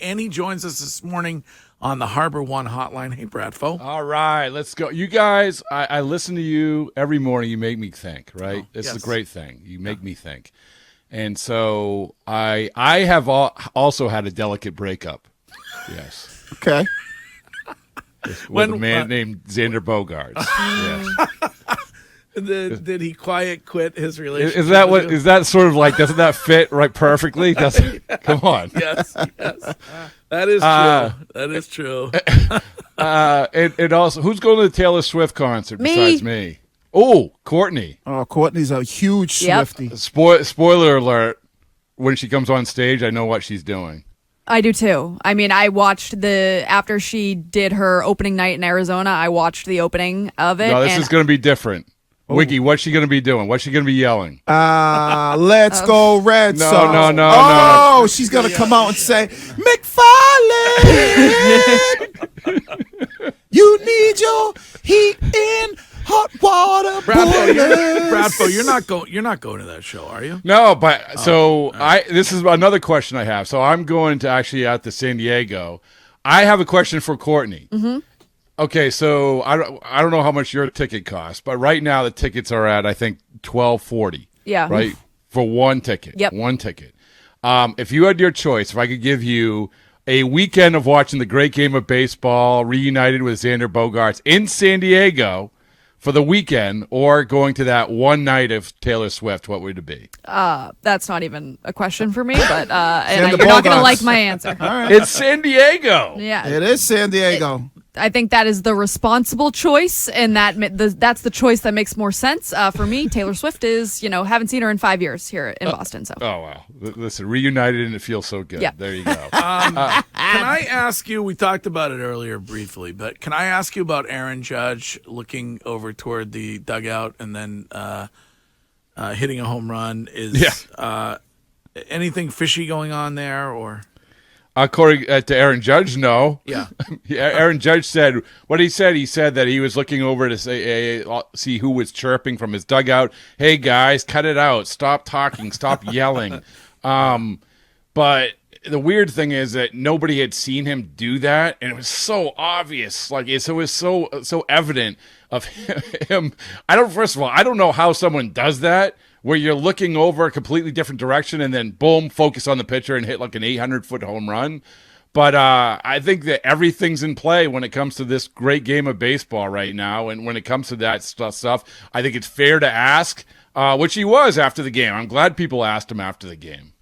And he joins us this morning on the Harbor One hotline. Hey, Bradfo. All right, let's go. You guys, I listen to you every morning. You make me think, right? This is a great thing. You make me think. And so I have also had a delicate breakup. Yes. Okay. With a man named Xander Bogaerts. Yes. Did he quiet quit his relationship? Is that what? Is that sort of like? Doesn't that fit right perfectly? Doesn't? Come on. Yes. That is true. That is true. And also, who's going to the Taylor Swift concert besides me? Oh, Courtney. Oh, Courtney's a huge Swiftie. Spoiler alert: when she comes on stage, I know what she's doing. I do too. I mean, I watched after she did her opening night in Arizona. I watched the opening of it. No, this is going to be different. Wiggy, what's she going to be doing? What's she going to be yelling? Let's go Red Sox. No. Oh, she's going to come out and say, McFarlane, you need your heat in hot water. Bradfo, you're not going to that show, are you? No, but this is another question I have. So I'm going to actually out to San Diego. I have a question for Courtney. Mm-hmm. Okay, so I don't know how much your ticket costs, but right now the tickets are at I think $12.40. Yeah. Right for one ticket. Yep. One ticket. If you had your choice, if I could give you a weekend of watching the great game of baseball reunited with Xander Bogaerts in San Diego for the weekend, or going to that one night of Taylor Swift, what would it be? That's not even a question for me, but you're not going to like my answer. All right. It's San Diego. Yeah. It is San Diego. I think that is the responsible choice, and that's the choice that makes more sense for me. Taylor Swift is, haven't seen her in 5 years here in Boston. So. Oh, wow. Listen, reunited and it feels so good. Yeah. There you go. Can I ask you, we talked about it earlier briefly, but can I ask you about Aaron Judge looking over toward the dugout and then hitting a home run? Is anything fishy going on there, or? According to Aaron Judge, no. Yeah. Aaron Judge said what he said. He said that he was looking over to see who was chirping from his dugout. Hey, guys, cut it out. Stop talking. Stop yelling. But the weird thing is that nobody had seen him do that, and it was so obvious. Like it was so evident of him. First of all, I don't know how someone does that, where you're looking over a completely different direction and then boom, focus on the pitcher and hit like an 800-foot home run. But I think that everything's in play when it comes to this great game of baseball right now. And when it comes to that stuff, I think it's fair to ask, which he was after the game. I'm glad people asked him after the game.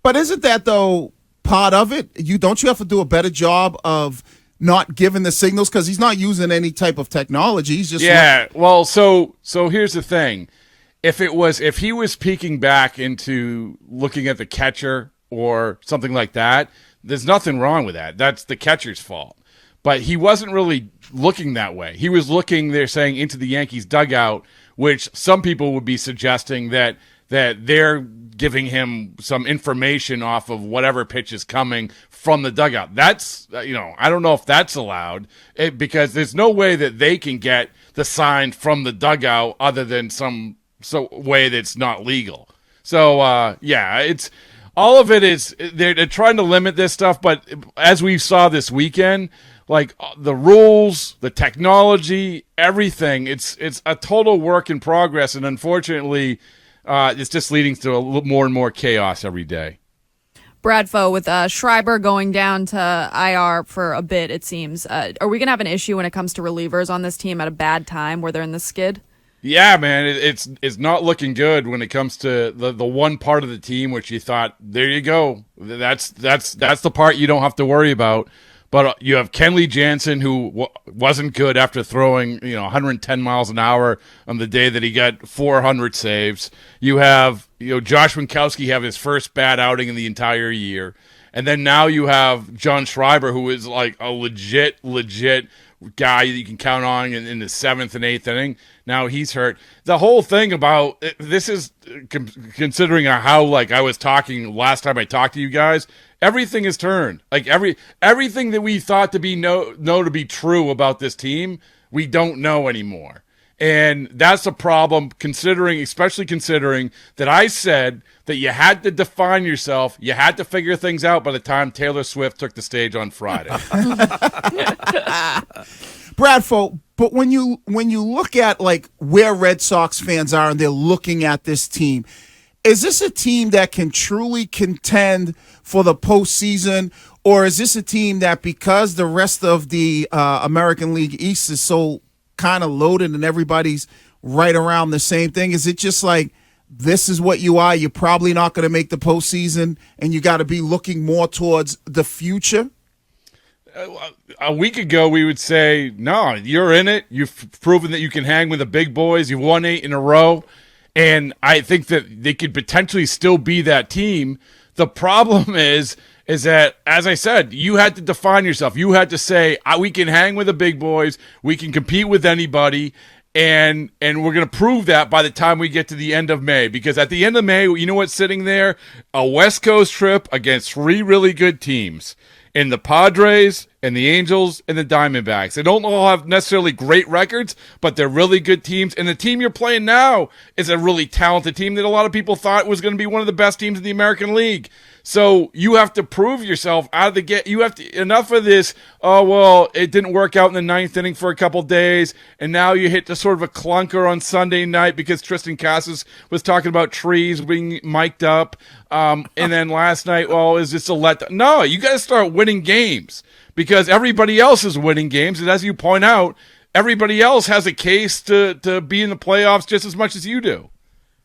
But isn't that, though, part of it? Don't you have to do a better job of not giving the signals? Because he's not using any type of technology. He's just well, so here's the thing. If he was peeking back into looking at the catcher or something like that, there's nothing wrong with that. That's the catcher's fault. But he wasn't really looking that way. He was looking, they're saying, into the Yankees dugout, which some people would be suggesting that they're giving him some information off of whatever pitch is coming from the dugout. That's, I don't know if that's allowed, because there's no way that they can get the sign from the dugout other than some way that's not legal. So it's all of it is they're trying to limit this stuff, but as we saw this weekend, like the rules, the technology, everything, it's a total work in progress, and unfortunately it's just leading to a little more and more chaos every day. Bradfo, with Schreiber going down to IR for a bit, it seems, are we going to have an issue when it comes to relievers on this team at a bad time where they're in the skid? Yeah, man, it's not looking good when it comes to the one part of the team which you thought, there you go, that's the part you don't have to worry about. But you have Kenley Jansen, who wasn't good after throwing 110 miles an hour on the day that he got 400 saves. You have Josh Winkowski have his first bad outing in the entire year, and then now you have John Schreiber, who is like a legit guy that you can count on in the seventh and eighth inning. Now he's hurt. The whole thing about this is considering how I was talking last time I talked to you guys. Everything has turned. Like everything that we thought to be know to be true about this team, we don't know anymore. And that's a problem, especially considering that I said that you had to define yourself, you had to figure things out by the time Taylor Swift took the stage on Friday. Bradford, but when you look at like where Red Sox fans are and they're looking at this team, is this a team that can truly contend for the postseason, or is this a team that, because the rest of the American League East is so kind of loaded and everybody's right around the same thing, is it just like, this is what you are, you're probably not going to make the postseason, and you got to be looking more towards the future? A week ago, we would say, no, you're in it. You've proven that you can hang with the big boys. You've won 8 in a row. And I think that they could potentially still be that team. The problem is that, as I said, you had to define yourself. You had to say, we can hang with the big boys. We can compete with anybody. And we're going to prove that by the time we get to the end of May. Because at the end of May, you know what's sitting there? A West Coast trip against 3 really good teams. In the Padres, and the Angels, and the Diamondbacks. They don't all have necessarily great records, but they're really good teams. And the team you're playing now is a really talented team that a lot of people thought was going to be one of the best teams in the American League. So you have to prove yourself out of the gate. You have to, enough of this, oh, well, it didn't work out in the 9th inning for a couple days, and now you hit the sort of a clunker on Sunday night because Tristan Casas was talking about trees being mic'd up. And then last night, well, is this a letdown? No, you got to start winning games because everybody else is winning games. And as you point out, everybody else has a case to be in the playoffs just as much as you do.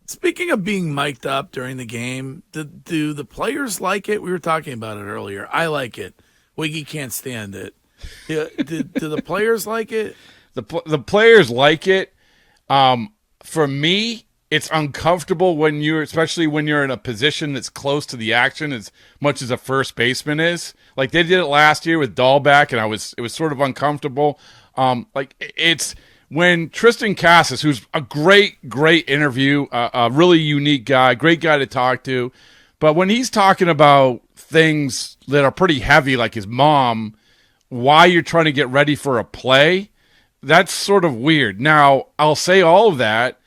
Speaking of being mic'd up during the game, do the players like it? We were talking about it earlier. I like it. Wiggy can't stand it. Do the players like it? The players like it. For me, it's uncomfortable especially when you're in a position that's close to the action as much as a first baseman is. Like they did it last year with Dahlbeck, and it was sort of uncomfortable. It's when Tristan Casas, who's a great interview, a really unique guy, great guy to talk to, but when he's talking about things that are pretty heavy, like his mom, why you're trying to get ready for a play, that's sort of weird. Now, I'll say all of that,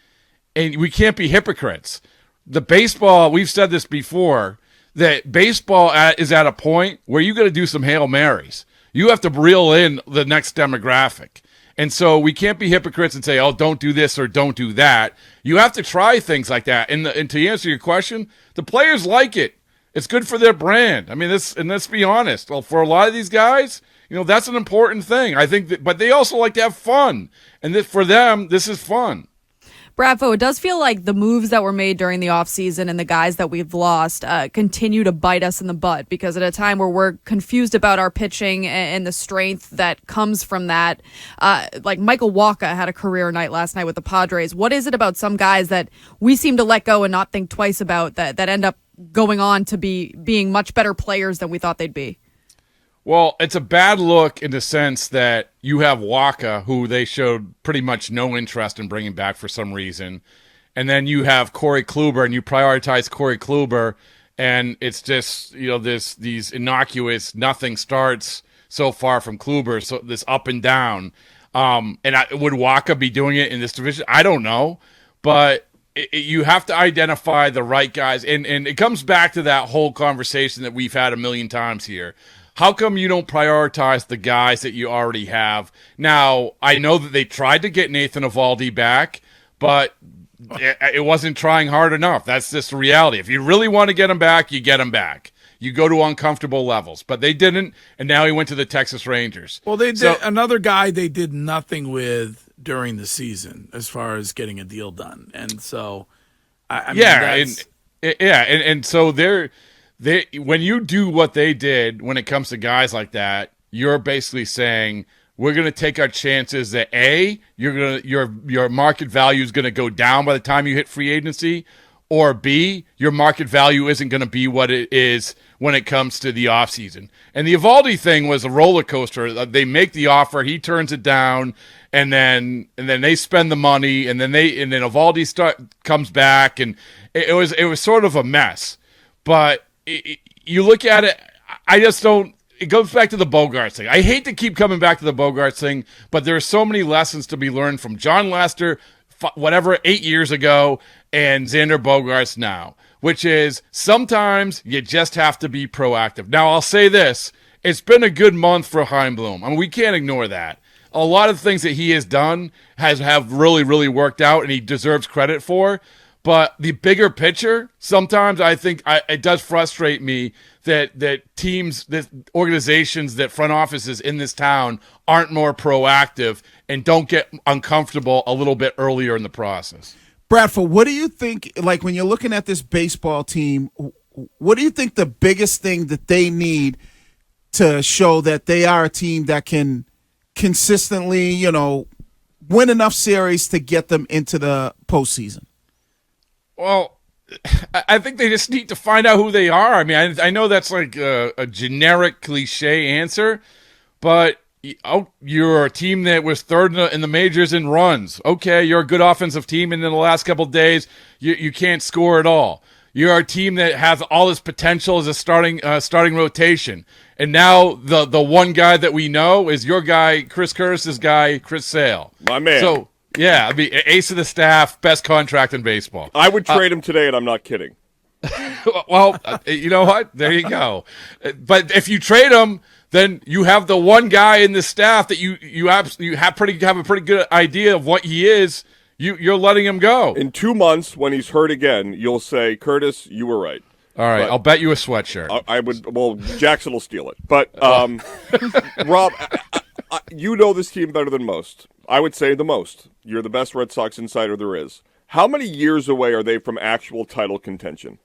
and we can't be hypocrites. The baseball, we've said this before, that baseball is at a point where you got to do some Hail Marys. You have to reel in the next demographic. And so we can't be hypocrites and say, oh, don't do this or don't do that. You have to try things like that. And to answer your question, the players like it. It's good for their brand. I mean, let's be honest. Well, for a lot of these guys, that's an important thing. I think but they also like to have fun. And for them, this is fun. Bradford, it does feel like the moves that were made during the offseason and the guys that we've lost continue to bite us in the butt, because at a time where we're confused about our pitching and the strength that comes from that, like Michael Wacha had a career night last night with the Padres. What is it about some guys that we seem to let go and not think twice about that end up going on to being much better players than we thought they'd be? Well, it's a bad look in the sense that you have Wacha, who they showed pretty much no interest in bringing back for some reason. And then you have Corey Kluber, and you prioritize Corey Kluber, and it's just, these innocuous nothing starts so far from Kluber, so this up and down. Would Wacha be doing it in this division? I don't know. But you have to identify the right guys. And it comes back to that whole conversation that we've had a million times here. How come you don't prioritize the guys that you already have? Now, I know that they tried to get Nathan Eovaldi back, but it wasn't trying hard enough. That's just the reality. If you really want to get him back, you get him back. You go to uncomfortable levels. But they didn't, and now he went to the Texas Rangers. Well, they did another guy they did nothing with during the season as far as getting a deal done. And so, so they're... when you do what they did when it comes to guys like that, you're basically saying we're going to take our chances that your market value is going to go down by the time you hit free agency, or B, your market value isn't going to be what it is when it comes to the offseason. And the Eovaldi thing was a roller coaster. They make the offer, he turns it down, and then they spend the money, and then Eovaldi comes back, and it was sort of a mess. But you look at it, I just don't. it goes back to the Bogaerts thing. I hate to keep coming back to the Bogaerts thing, but there are so many lessons to be learned from John Lester, 8 years ago, and Xander Bogaerts now, which is sometimes you just have to be proactive. Now, I'll say this. It's been a good month for Heimblum. I mean, we can't ignore that. A lot of things that he has done have really, really worked out, and he deserves credit for. But the bigger picture, sometimes I think it does frustrate me that teams, that organizations, that front offices in this town aren't more proactive and don't get uncomfortable a little bit earlier in the process. Bradford, what do you think, like when you're looking at this baseball team, what do you think the biggest thing that they need to show that they are a team that can consistently, win enough series to get them into the postseason? Well, I think they just need to find out who they are. I mean, I know that's like a generic cliche answer, but you're a team that was third in the majors in runs. Okay, you're a good offensive team, and in the last couple of days, you can't score at all. You're a team that has all this potential as a starting rotation. And now the one guy that we know is your guy, Chris Curtis's guy, Chris Sale. My man. So, yeah, I mean, ace of the staff, best contract in baseball. I would trade him today, and I'm not kidding. Well, you know what? There you go. But if you trade him, then you have the one guy in the staff that you have a pretty good idea of what he is. You're letting him go. In 2 months, when he's hurt again, you'll say, Curtis, you were right. All right, I'll bet you a sweatshirt. I would. Well, Jackson will steal it. But Rob, you know this team better than most. I would say the most. You're the best Red Sox insider there is. How many years away are they from actual title contention?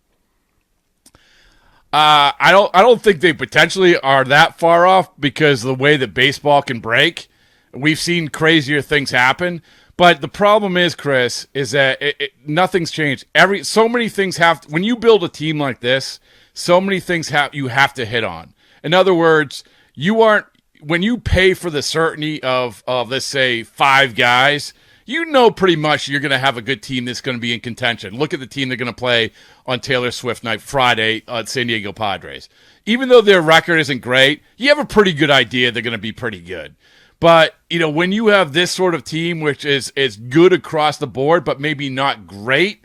I don't think they potentially are that far off because of the way that baseball can break. We've seen crazier things happen. But the problem is, Chris, is that nothing's changed. So many things when you build a team like this, so many things you have to hit on. In other words, when you pay for the certainty of let's say 5 guys, pretty much you're going to have a good team that's going to be in contention. Look at the team they're going to play on Taylor Swift night Friday at San Diego Padres. Even though their record isn't great, you have a pretty good idea they're going to be pretty good. But, when you have this sort of team, which is good across the board, but maybe not great,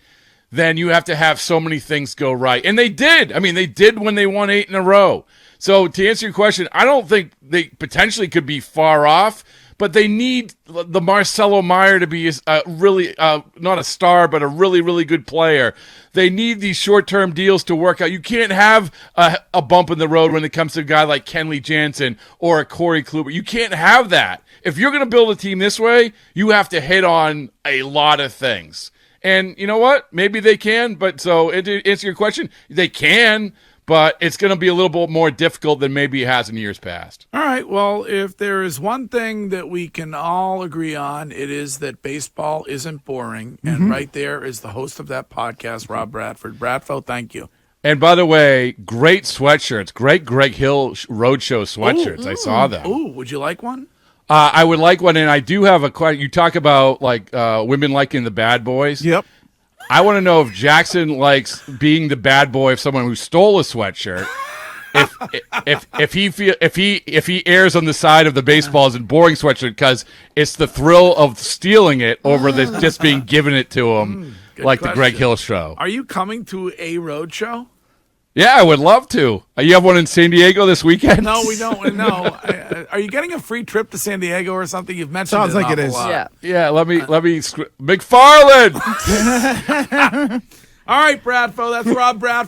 then you have to have so many things go right. And they did. I mean, they did when they won 8 in a row. So to answer your question, I don't think they potentially could be far off, but they need the Marcelo Meyer to be really, not a star, but a really, really good player. They need these short-term deals to work out. You can't have a bump in the road when it comes to a guy like Kenley Jansen or a Corey Kluber. You can't have that. If you're going to build a team this way, you have to hit on a lot of things. And you know what? Maybe they can, but so to answer your question, they can, but it's going to be a little bit more difficult than maybe it has in years past. All right. Well, if there is one thing that we can all agree on, it is that baseball isn't boring. Mm-hmm. And right there is the host of that podcast, Rob Bradford. Bradford, thank you. And by the way, great sweatshirts, great Greg Hill Roadshow sweatshirts. I saw them. Ooh, would you like one? I would like one, and I do have a question. You talk about women liking the bad boys. Yep. I want to know if Jackson likes being the bad boy of someone who stole a sweatshirt. If he errs on the side of the baseball as a boring sweatshirt because it's the thrill of stealing it over just being given it to him, like question. The Greg Hill show. Are you coming to a road show? Yeah, I would love to. You have one in San Diego this weekend? No, we don't. No. Are you getting a free trip to San Diego or something? You've mentioned Sounds like it is. Lot. Yeah. Let me McFarland. All right, Bradford. That's Rob Bradford.